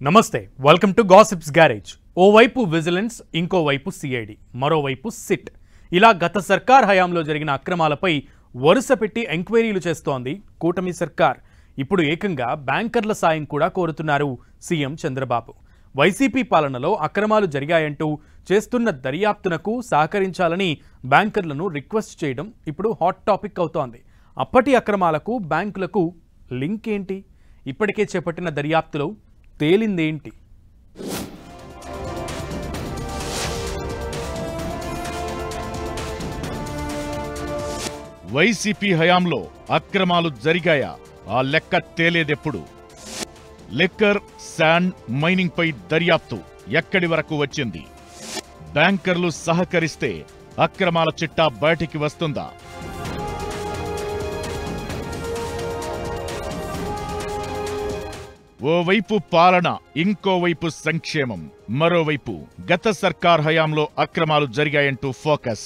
నమస్తే welcome to gossips garage. ఓవైపు vigilance, ఇంకోవైపు సిఐడి, మరోవైపు సిట్. ఇలా గత సర్కార్ హయాంలో జరిగిన అక్రమాలపై వరుస పెట్టి ఎంక్వైరీలు చేస్తోంది కూటమి సర్కార్. ఇప్పుడు ఏకంగా బ్యాంకర్ల సాయం కూడా కోరుతున్నారు సీఎం చంద్రబాబు. వైసీపీ పాలనలో అక్రమాలు జరిగాయంటూ చేస్తున్న దర్యాప్తునకు సహకరించాలని బ్యాంకర్లను రిక్వెస్ట్ చేయడం ఇప్పుడు హాట్ టాపిక్ అవుతోంది. అప్పటి అక్రమాలకు బ్యాంకులకు లింక్ ఏంటి? ఇప్పటికే చేపట్టిన దర్యాప్తులో తేలిందేంటి? వైసీపీ హయాంలో అక్రమాలు జరిగాయా? ఆ లెక్క తేలేదెప్పుడు? లిక్కర్, శాండ్, మైనింగ్ పై దర్యాప్తు ఎక్కడి వరకు వచ్చింది? బ్యాంకర్లు సహకరిస్తే అక్రమాల చిట్టా బయటికి వస్తుందా? ఓవైపు పాలన, ఇంకోవైపు సంక్షేమం, మరోవైపు గత సర్కార్ హయాంలో అక్రమాలు జరిగాయంటూ ఫోకస్.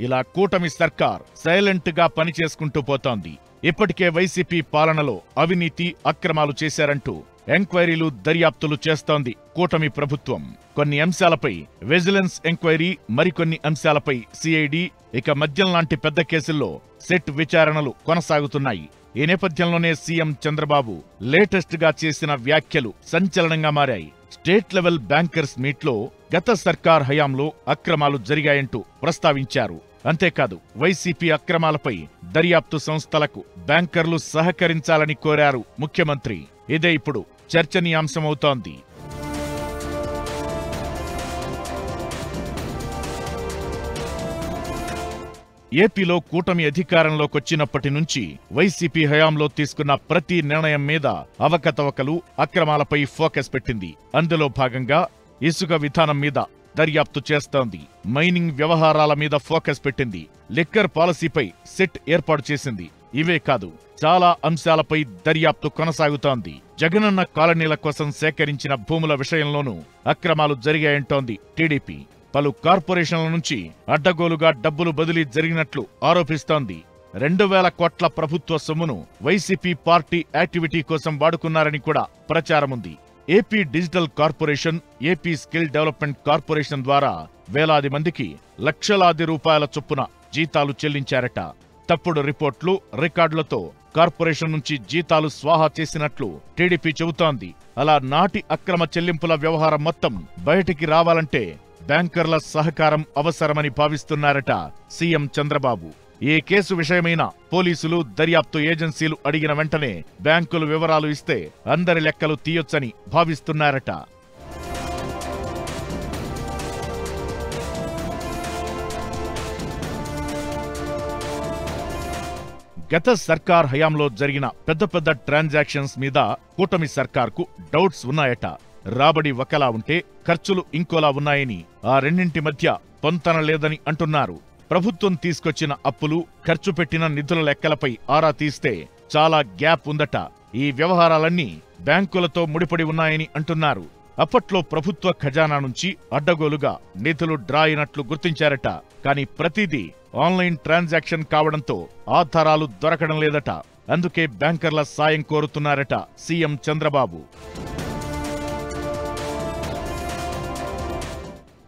ఇలా కూటమి సర్కార్ సైలెంట్ గా పనిచేసుకుంటూ పోతోంది. ఇప్పటికే వైసీపీ పాలనలో అవినీతి, అక్రమాలు చేశారంటూ ఎంక్వైరీలు, దర్యాప్తులు చేస్తోంది కూటమి ప్రభుత్వం. కొన్ని అంశాలపై విజిలెన్స్ ఎంక్వైరీ, మరికొన్ని అంశాలపై సిఐడి, ఇక మద్యం లాంటి పెద్ద కేసుల్లో సెట్ విచారణలు కొనసాగుతున్నాయి. ఈ నేపథ్యంలోనే సీఎం చంద్రబాబు లేటెస్ట్ గా చేసిన వ్యాఖ్యలు సంచలనంగా మారాయి. స్టేట్ లెవెల్ బ్యాంకర్స్ మీట్లో గత సర్కార్ హయాంలో అక్రమాలు జరిగాయంటూ ప్రస్తావించారు. అంతేకాదు, వైసీపీ అక్రమాలపై దర్యాప్తు సంస్థలకు బ్యాంకర్లు సహకరించాలని కోరారు ముఖ్యమంత్రి. ఇదే ఇప్పుడు చర్చనీయాంశమవుతోంది. ఏపీలో కూటమి అధికారంలోకొచ్చినప్పటి నుంచి వైసీపీ హయాంలో తీసుకున్న ప్రతి నిర్ణయం మీద అవకతవకలు, అక్రమాలపై ఫోకస్ పెట్టింది. అందులో భాగంగా ఇసుక విధానం మీద దర్యాప్తు చేస్తోంది. మైనింగ్ వ్యవహారాల మీద ఫోకస్ పెట్టింది. లిక్కర్ పాలసీపై సెట్ ఏర్పాటు చేసింది. ఇవే కాదు, చాలా అంశాలపై దర్యాప్తు కొనసాగుతోంది. జగనన్న కాలనీల కోసం సేకరించిన భూముల విషయంలోనూ అక్రమాలు జరిగాయంటోంది టీడీపీ. పలు కార్పొరేషన్ల నుంచి అడ్డగోలుగా డబ్బులు బదిలీ జరిగినట్లు ఆరోపిస్తోంది. 2000 కోట్ల ప్రభుత్వ సొమ్మును వైసీపీ పార్టీ యాక్టివిటీ కోసం వాడుకున్నారని కూడా ప్రచారముంది. AP digital corporation, AP skill development corporation ద్వారా వేలాది మందికి లక్షలాది రూపాయల చొప్పున జీతాలు చెల్లించారట. తప్పుడు రిపోర్ట్లు, రికార్డులతో కార్పొరేషన్ నుంచి జీతాలు స్వాహా చేసినట్లు టీడీపీ చెబుతోంది. అలా నాటి అక్రమ చెల్లింపుల వ్యవహారం మొత్తం బయటికి రావాలంటే బ్యాంకర్ల సహకారం అవసరమని భావిస్తున్నారట సీఎం చంద్రబాబు. ఏ కేసు విషయమైన పోలీసులు, దర్యాప్తు ఏజెన్సీలు అడిగిన వెంటనే బ్యాంకులు వివరాలు ఇస్తే అందరి లెక్కలు తీయొచ్చని భావిస్తున్నారట. గత సర్కార్ హయాంలో జరిగిన పెద్ద పెద్ద ట్రాన్సాక్షన్స్ మీద కూటమి సర్కార్కు డౌట్స్ ఉన్నాయట. రాబడి ఒకలా ఉంటే ఖర్చులు ఇంకోలా ఉన్నాయని, ఆ రెండింటి మధ్య పొంతన లేదని అంటున్నారు. ప్రభుత్వం తీసుకొచ్చిన అప్పులు, ఖర్చు పెట్టిన నిధుల లెక్కలపై ఆరా తీస్తే చాలా గ్యాప్ ఉందట. ఈ వ్యవహారాలన్నీ బ్యాంకులతో ముడిపడి ఉన్నాయని అంటున్నారు. అప్పట్లో ప్రభుత్వ ఖజానా నుంచి అడ్డగోలుగా నిధులు డ్రా అయినట్లు గుర్తించారట. కానీ ప్రతిదీ ఆన్లైన్ ట్రాన్సాక్షన్ కావడంతో ఆధారాలు దొరకడం లేదట. అందుకే బ్యాంకర్ల సాయం కోరుతున్నారట సీఎం చంద్రబాబు.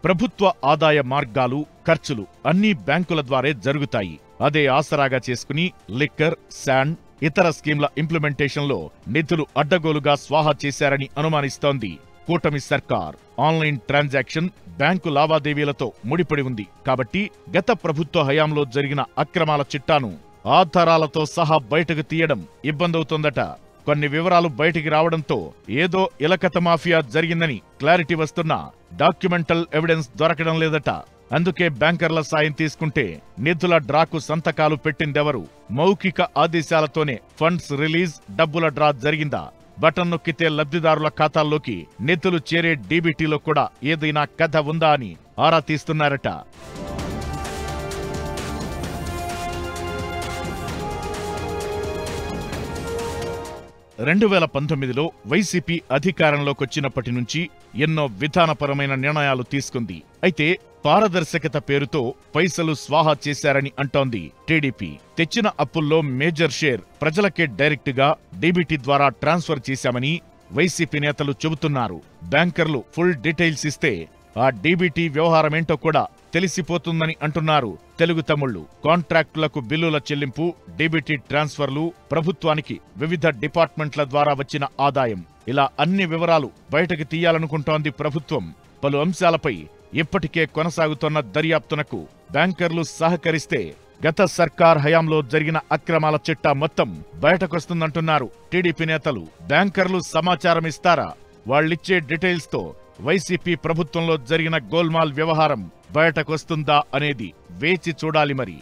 ప్రభుత్వ ఆదాయ మార్గాలు, ఖర్చులు అన్నీ బ్యాంకుల ద్వారే జరుగుతాయి. అదే ఆసరాగా చేసుకుని లిక్కర్, శాండ్, ఇతర స్కీంల ఇంప్లిమెంటేషన్లో నిధులు అడ్డగోలుగా స్వాహా చేశారని అనుమానిస్తోంది కూటమి సర్కార్. ఆన్లైన్ ట్రాన్సాక్షన్ బ్యాంకు లావాదేవీలతో ముడిపడి ఉంది కాబట్టి గత ప్రభుత్వ హయాంలో జరిగిన అక్రమాల చిట్టాను ఆధారాలతో సహా బయటకు తీయడం ఇబ్బందవుతోందట. కొన్ని వివరాలు బయటికి రావడంతో ఏదో ఇలకత మాఫియా జరిగిందని క్లారిటీ వస్తున్నా డాక్యుమెంటల్ ఎవిడెన్స్ దొరకడం లేదట. అందుకే బ్యాంకర్ల సాయం తీసుకుంటే నిధుల డ్రాకు సంతకాలు పెట్టిందెవరు? మౌఖిక ఆదేశాలతోనే ఫండ్స్ రిలీజ్, డబ్బుల డ్రా జరిగిందా? బటన్ నొక్కితే లబ్ధిదారుల ఖాతాల్లోకి నిధులు చేరే డీబీటీలో కూడా ఏదైనా కథ ఉందా అని ఆరా తీస్తున్నారట. 2019లో వైసీపీ అధికారంలోకొచ్చినప్పటి నుంచి ఎన్నో విధానపరమైన నిర్ణయాలు తీసుకుంది. అయితే పారదర్శకత పేరుతో పైసలు స్వాహా చేశారని అంటోంది టీడీపీ. తెచ్చిన అప్పుల్లో మేజర్ షేర్ ప్రజలకే డైరెక్ట్ గా డీబీటీ ద్వారా ట్రాన్స్ఫర్ చేశామని, వైసీపీ నేతలు చెబుతున్నారు. బ్యాంకర్లు ఫుల్ డీటెయిల్స్ ఇస్తే ఆ డీబీటీ వ్యవహారమేంటో కూడా తెలిసిపోతుందని అంటున్నారు తెలుగు తమ్ముళ్లు. కాంట్రాక్టులకు బిల్లుల చెల్లింపు, డీబీటీ ట్రాన్స్ఫర్లు, ప్రభుత్వానికి వివిధ డిపార్ట్మెంట్ల ద్వారా వచ్చిన ఆదాయం, ఇలా అన్ని వివరాలు బయటకు తీయాలనుకుంటోంది ప్రభుత్వం. పలు అంశాలపై ఇప్పటికే కొనసాగుతోన్న దర్యాప్తునకు బ్యాంకర్లు సహకరిస్తే గత సర్కార్ హయాంలో జరిగిన అక్రమాల చిట్టా మొత్తం బయటకొస్తుందంటున్నారు టీడీపీ నేతలు. బ్యాంకర్లు సమాచారం ఇస్తారా? వాళ్ళిచ్చే డీటెయిల్స్ తో వైసీపీ ప్రభుత్వంలో జరిగిన గోల్మాల్ వ్యవహారం బయటకొస్తుందా అనేది వేచి చూడాలి మరి.